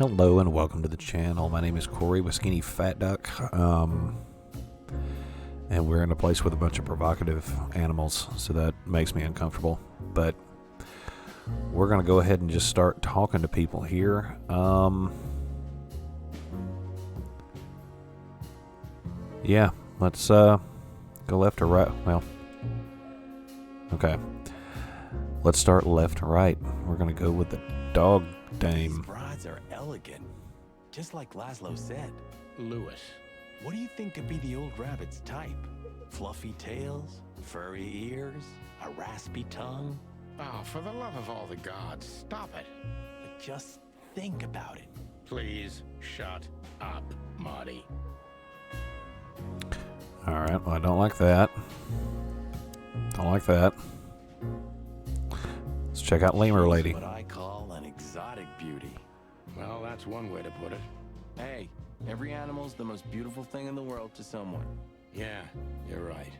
Hello and welcome to the channel. My name is Corey with Skinnyfat Duck, and we're in a place with a bunch of provocative animals, so that makes me uncomfortable. But we're going to go ahead and just start talking to people here. Yeah, let's go left or right. Well, okay. Let's start left to right. We're going to go with the dog dame. These brides are elegant, just like Laszlo said. Lewis. What do you think could be the old rabbit's type? Fluffy tails, furry ears, a raspy tongue? Oh, for the love of all the gods, stop it. But just think about it. Please shut up, Marty. Alright, well, I don't like that. Don't like that. Let's check out Lemur Lady. What I call an exotic beauty. Well, that's one way to put it. Hey, every animal's the most beautiful thing in the world to someone. Yeah, you're right.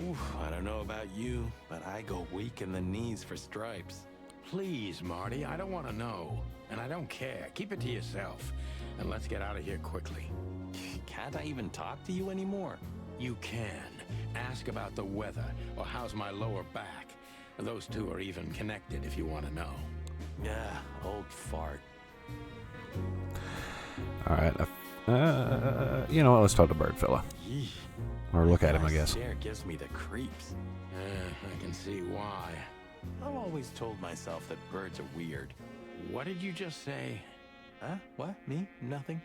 Oof, I don't know about you, but I go weak in the knees for stripes. Please, Marty, I don't want to know. And I don't care. Keep it to yourself. And let's get out of here quickly. Can't I even talk to you anymore? You can. Ask about the weather, or how's my lower back. Those two are even connected if you want to know. Yeah, old fart. Alright, you know what, let's talk to Bird Fella. Yeesh. Or look at him, I guess. Stare gives me the creeps. I can see why. I've always told myself that birds are weird. What did you just say? Huh? What? Me? Nothing?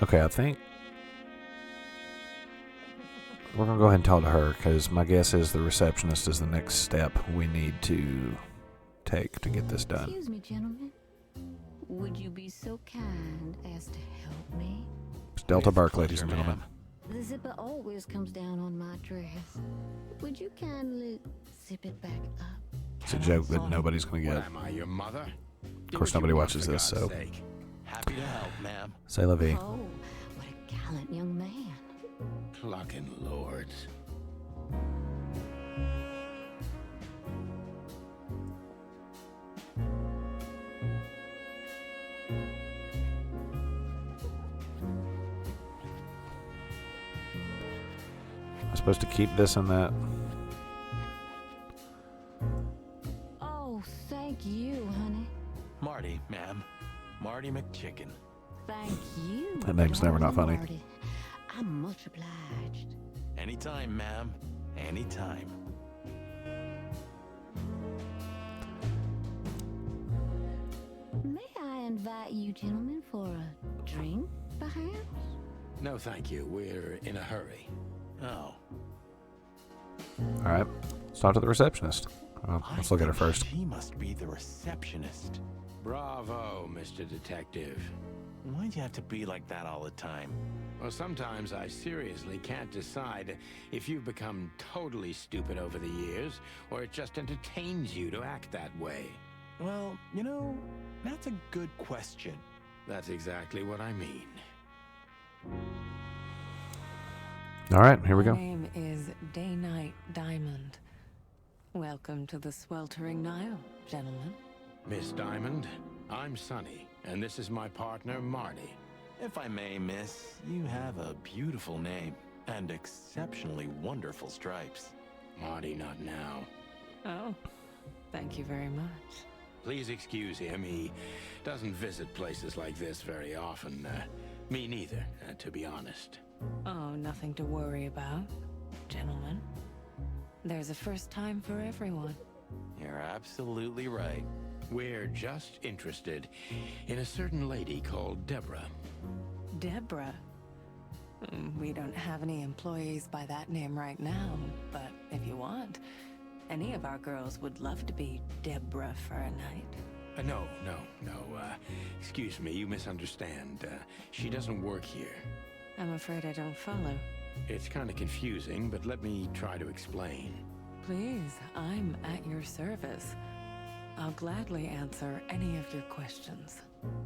Okay, I think we're going to go ahead and talk to her, because my guess is the receptionist is the next step we need to take to get this done. Excuse me, gentlemen. Would you be so kind as to help me? It's Delta With Burke, ladies and pleasure, gentlemen. The zipper always comes down on my dress. Would you kindly zip it back up? It's a joke that nobody's going to What get. am I, your mother? Of course, nobody watches this, so Happy to help, ma'am. say la vie. Oh, what a gallant young man. Clucking lords. I'm supposed to keep this and that. Oh, thank you, honey. Marty, ma'am. Marty McChicken. Thank you. That name's never not funny. Marty. I'm much obliged. Anytime, ma'am. Anytime. May I invite you gentlemen for a drink, perhaps? No, thank you. We're in a hurry. Oh. Alright, let's talk to the receptionist. Let's look at her first. She must be the receptionist. Bravo, Mr. Detective. Why'd you have to be like that all the time? Well, sometimes I seriously can't decide if you've become totally stupid over the years, or it just entertains you to act that way. Well, you know, that's a good question. That's exactly what I mean. Alright, here we go. My name is Day-Night Diamond. Welcome to the sweltering Nile, gentlemen. Miss Diamond, I'm Sonny, and this is my partner, Marty. If I may, miss, you have a beautiful name and exceptionally wonderful stripes. Marty, not now. Oh, thank you very much. Please excuse him. He doesn't visit places like this very often. Me neither, to be honest. Oh, nothing to worry about, gentlemen. There's a first time for everyone. You're absolutely right. We're just interested in a certain lady called Deborah. Deborah. We don't have any employees by that name right now, but if you want, any of our girls would love to be Deborah for a night. No. Excuse me, you misunderstand. She doesn't work here. I'm afraid I don't follow. It's kind of confusing, but let me try to explain. Please, I'm at your service. I'll gladly answer any of your questions.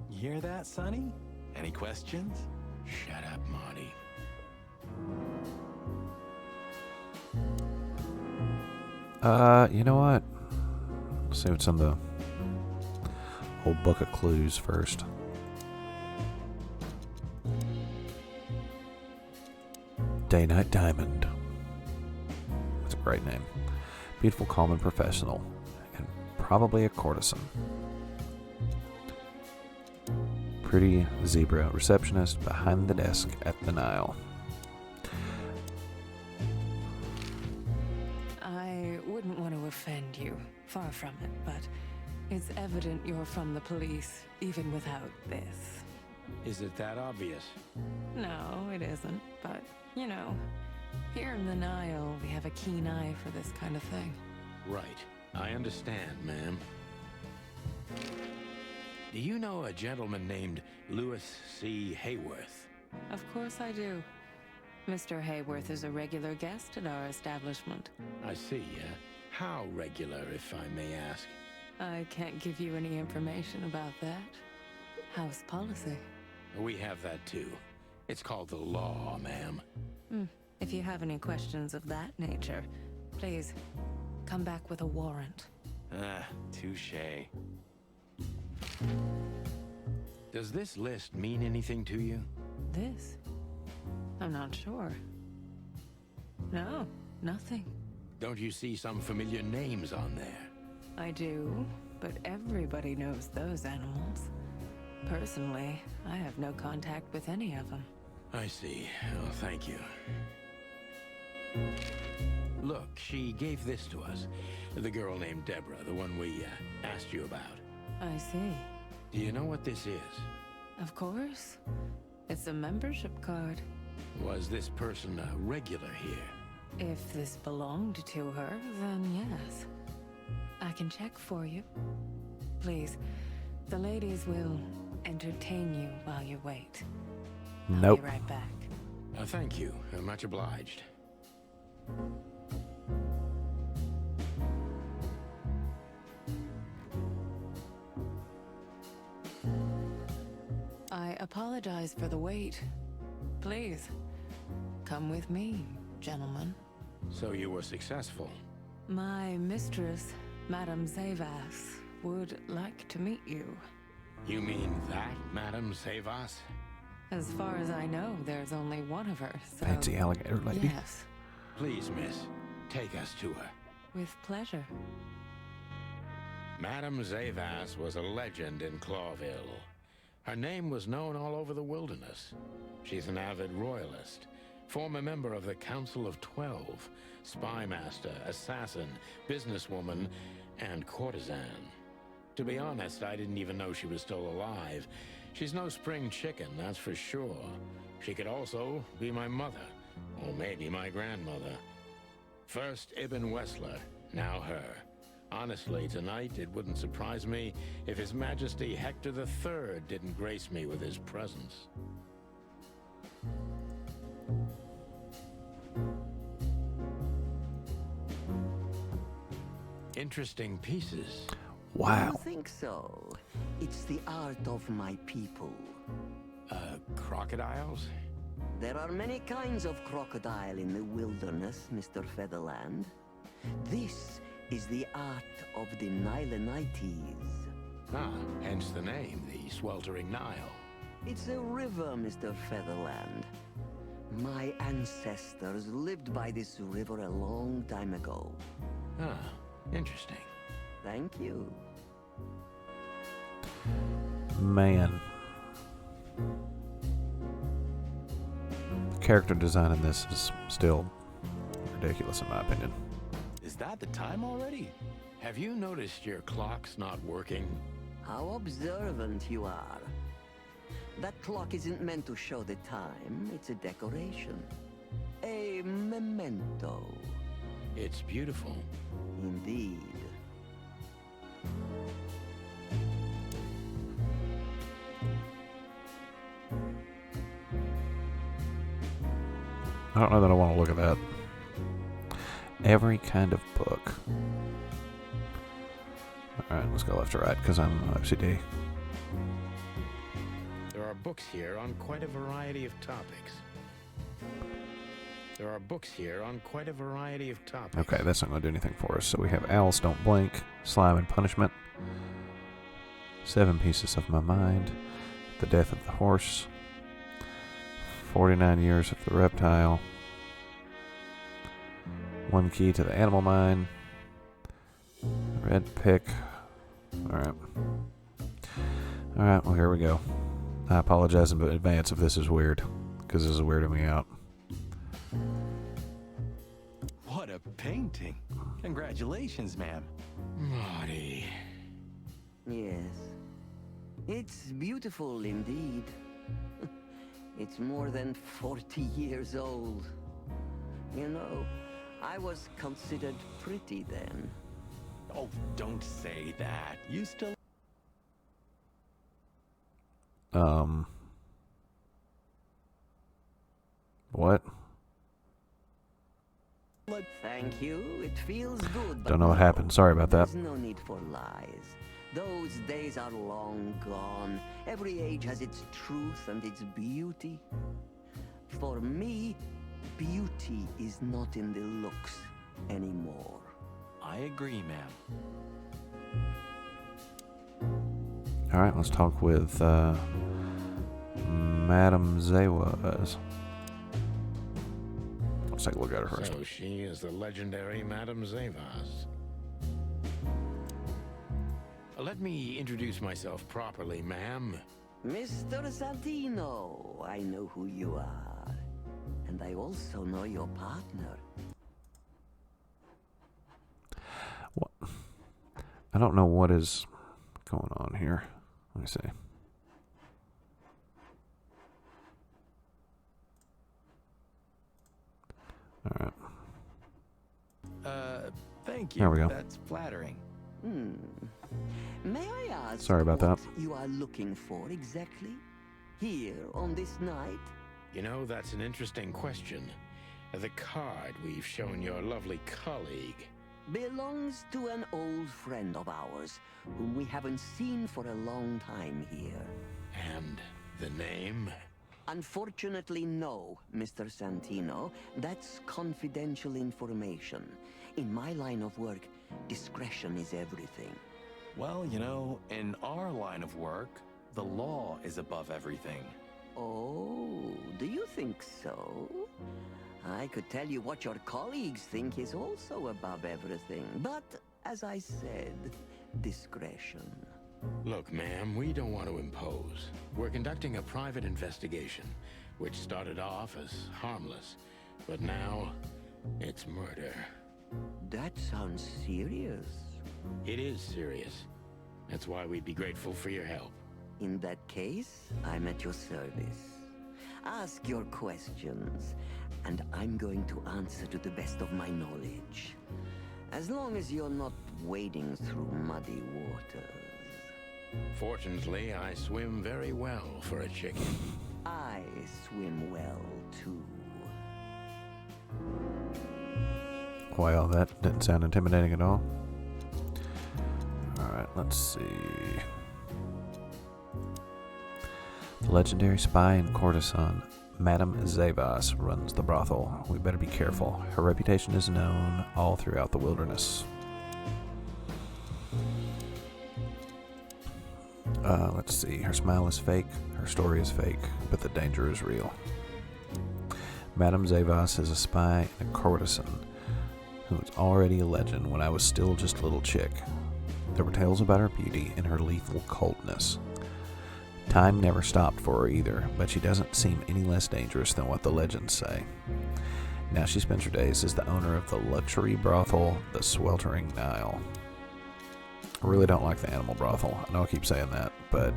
You hear that, Sonny? Any questions? Shut up, Marty. You know what? Let's see what's in the whole book of clues first. Day Night Diamond. That's a great name. Beautiful, calm, and professional. And probably a courtesan. Pretty zebra. Receptionist behind the desk at the Nile. I wouldn't want to offend you. Far from it, but it's evident you're from the police, even without this. Is it that obvious? No, it isn't, but, you know, here in the Nile, we have a keen eye for this kind of thing. Right. I understand, ma'am. Do you know a gentleman named Louis C. Hayworth? Of course I do. Mr. Hayworth is a regular guest at our establishment. I see. How regular, if I may ask? I can't give you any information about that. House policy. We have that too. It's called the law, ma'am. If you have any questions of that nature, please come back with a warrant. Touche. Does this list mean anything to you? This? I'm not sure. No, nothing. Don't you see some familiar names on there? I do, but everybody knows those animals. Personally, I have no contact with any of them. I see. Oh, thank you. Look, she gave this to us. The girl named Deborah, the one we asked you about. I see. Do you know what this is? Of course. It's a membership card. Was this person a regular here? If this belonged to her, then yes. I can check for you. Please, the ladies will entertain you while you wait. Nope. I'll be right back. Thank you. Much obliged. I apologize for the wait. Please, come with me, gentlemen. So you were successful? My mistress, Madame Zavas, would like to meet you. You mean that, Madame Savas? As far as I know, there's only one of her, so... Fancy alligator lady. Yes, Please, miss, take us to her. with pleasure. Madame Zavas was a legend in Clawville. Her name was known all over the wilderness. She's an avid royalist, former member of the Council of 12, spy master, assassin, businesswoman, and courtesan. To be honest, I didn't even know she was still alive. She's no spring chicken, that's for sure. She could also be my mother, or maybe my grandmother. First Ibn Wessler, now her. Honestly, tonight it wouldn't surprise me if His Majesty Hector III didn't grace me with his presence. Interesting pieces. Wow. You think so? It's the art of my people. Crocodiles? There are many kinds of crocodile in the wilderness, Mr. Featherland. This is the art of the Nilenites. Ah, hence the name, the Sweltering Nile. It's a river, Mr. Featherland. My ancestors lived by this river a long time ago. Ah, interesting. Thank you. Man. The character design in this is still ridiculous in my opinion. Is that the time already? Have you noticed your clock's not working? How observant you are. That clock isn't meant to show the time, it's a decoration. A memento. It's beautiful. Indeed. I don't know that I want to look at that. Every kind of book. Alright, let's go left to right because I'm OCD. There are books here on quite a variety of topics. There are books here on quite a variety of topics. Okay, that's not going to do anything for us. So we have Alice Don't Blink, Slime and Punishment, 7 Pieces of My Mind, The Death of the Horse, 49 Years of the Reptile, 1 Key to the Animal Mind, Red Pick. Alright. Alright, well, here we go. I apologize in advance if this is weird, because this is weirding me out. What a painting. Congratulations, ma'am. Marty. Yes. It's beautiful indeed. It's more than 40 years old. You know, I was considered pretty then. Oh, don't say that. You still... What? Thank you. It feels good. But Don't know what happened. Sorry about that. There's no need for lies. Those days are long gone. Every age has its truth and its beauty. For me, beauty is not in the looks anymore. I agree, ma'am. Alright, let's talk with Madame Zewas. Let's take a look at her first. So she is the legendary Madame Zavas. Let me introduce myself properly, ma'am. Mr. Santino, I know who you are. And I also know your partner. What? I don't know what is going on here. Let me see. Alright. Thank you. There we go. That's flattering. May I ask Sorry about that. what you are looking for exactly? Here on this night? You know, that's an interesting question. The card we've shown your lovely colleague. Belongs to an old friend of ours, whom we haven't seen for a long time here. And the name? Unfortunately, no, Mr. Santino. That's confidential information. In my line of work, discretion is everything. Well, you know, in our line of work, the law is above everything. Oh, do you think so? I could tell you what your colleagues think is also above everything, but as I said, discretion. Look, ma'am, we don't want to impose. We're conducting a private investigation, which started off as harmless, but now it's murder. That sounds serious. It is serious. That's why we'd be grateful for your help. In that case, I'm at your service. Ask your questions, and I'm going to answer to the best of my knowledge. As long as you're not wading through muddy waters. Fortunately, I swim very well for a chicken. I swim well, too. Well, that didn't sound intimidating at all. Alright, let's see. The legendary spy and courtesan, Madame Zavas, runs the brothel. We better be careful. Her reputation is known all throughout the wilderness. Let's see. Her smile is fake, her story is fake, but the danger is real. Madame Zavas is a spy and a courtesan who was already a legend when I was still just a little chick. There were tales about her beauty and her lethal coldness. Time never stopped for her either, but she doesn't seem any less dangerous than what the legends say. Now she spends her days as the owner of the luxury brothel, the Sweltering Nile. I really don't like the animal brothel. I know I keep saying that, but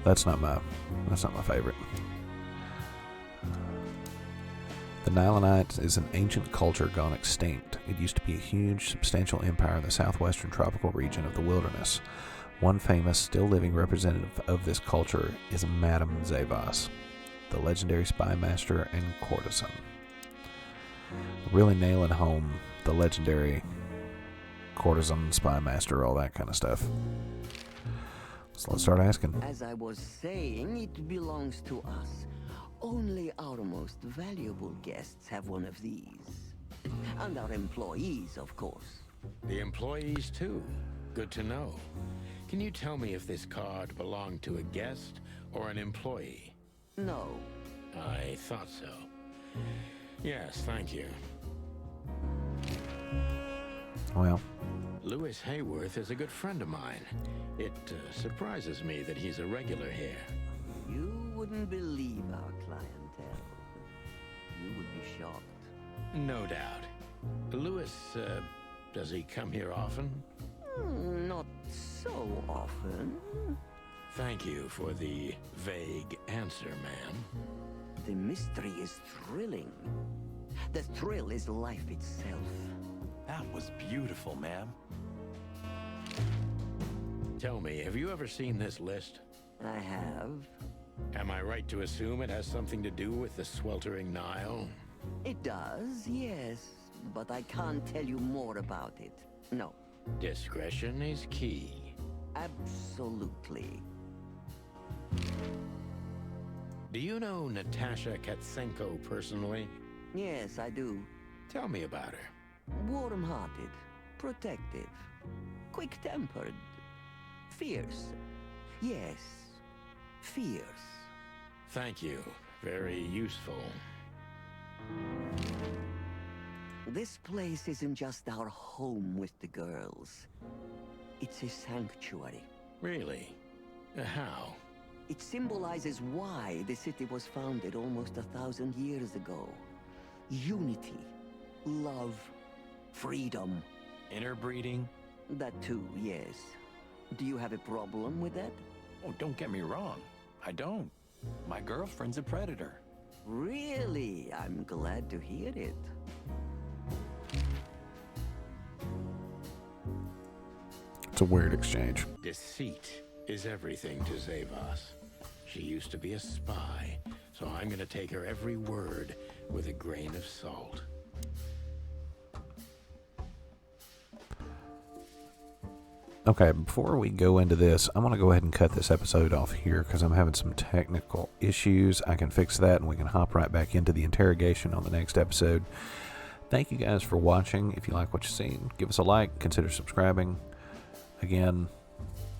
that's not my favorite. The Nilenites is an ancient culture gone extinct. It used to be a huge, substantial empire in the southwestern tropical region of the wilderness. One famous, still living representative of this culture is Madame Zavas, the legendary spy master and courtesan. Really nailing home the legendary courtesan, spy master, all that kind of stuff. So let's start asking. As I was saying, it belongs to us. Only our most valuable guests have one of these. And our employees, of course. The employees, too. Good to know. Can you tell me if this card belonged to a guest or an employee? No. I thought so. Yes, thank you. Well, Lewis Hayworth is a good friend of mine. It surprises me that he's a regular here. You wouldn't believe our clientele. You would be shocked. No doubt. Lewis, does he come here often? Not so often. Thank you for the vague answer, ma'am. The mystery is thrilling. The thrill is life itself. That was beautiful, ma'am. Tell me, have you ever seen this list? I have. Am I right to assume it has something to do with the sweltering Nile? It does, yes. But I can't tell you more about it. No. Discretion is key. Absolutely. Do you know Natasha Katsenko personally? Yes, I do. Tell me about her. Warm-hearted, protective, quick-tempered, fierce. Yes, fierce. Thank you. Very useful. This place isn't just our home with the girls. It's a sanctuary. Really? How? It symbolizes why the city was founded almost 1,000 years ago. Unity, love, freedom. Interbreeding? That too, yes. Do you have a problem with that? Oh, don't get me wrong. I don't. My girlfriend's a predator. Really? I'm glad to hear it. it's a weird exchange. Deceit is everything to Zavas. She used to be a spy, so I'm gonna take her every word with a grain of salt. Okay, before we go into this, I'm going to go ahead and cut this episode off here because I'm having some technical issues. I can fix that and we can hop right back into the interrogation on the next episode. Thank you guys for watching. If you like what you've seen, give us a like, consider subscribing. Again,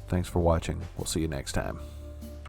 thanks for watching. We'll see you next time.